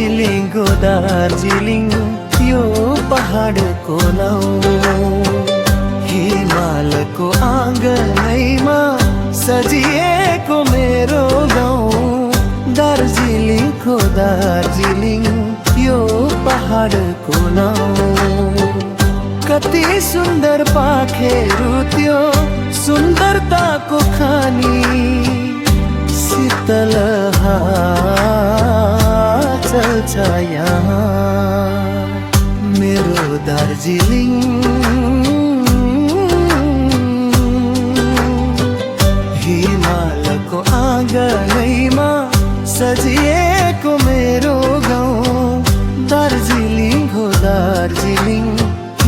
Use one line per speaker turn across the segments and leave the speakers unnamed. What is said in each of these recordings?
दार्जिलिङको दार्जिलिङ यो पहाडको नाउँ हिमालको आँगनैमा सजिएको मेरो गाउँ दार्जिलिङको दार्जिलिङ यो पहाडको नाउँ कति सुन्दर पाखेरू त्यो सुन्दरताको खानी शीतल चल्छ यहाँ मेरो दार्जिलिङ हिमालको आँगनैमा सजिएको मेरो गाउँ दार्जिलिङ हो दार्जिलिङ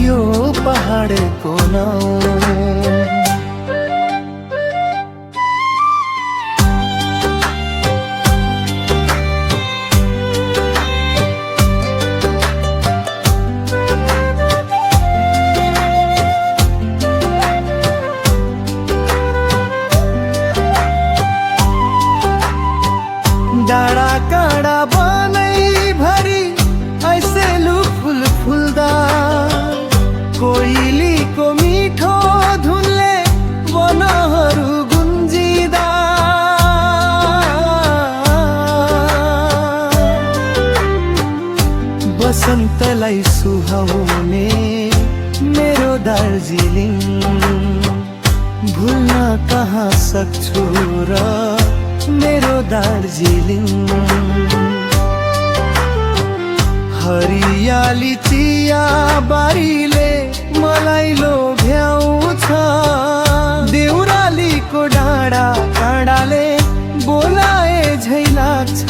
यो पहाडको नाउँ डाँडा काँडा बनै भरी ऐसे फुल फुल्दा कोइलीको मिठो धुनले वनहरू गुन्जिदा बसन्तलाई सुहाउने मेरो दार्जिलिङ भुल्न कहाँ सक्छु र मेरो दार्जिलिङ हरियाली चिया बारीले मलाई लोभ्याउँछ देउरालीको डाँडा काँडाले बोलाए झै लाग्छ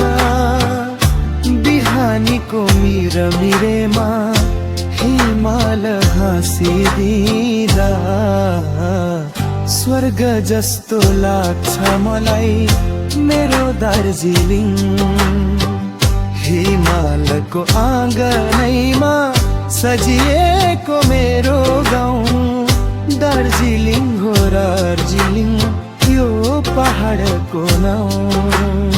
बिहानीको मिरेमा हिमाल हाँसिदिँदा स्वर्ग जस्तो लाग्छ मलाई मेरो दार्जिलिङ हिमालको आँगनैमा सजिएको मेरो गाउँ दार्जिलिङ हो दार्जिलिङ यो पहाडको नाउँ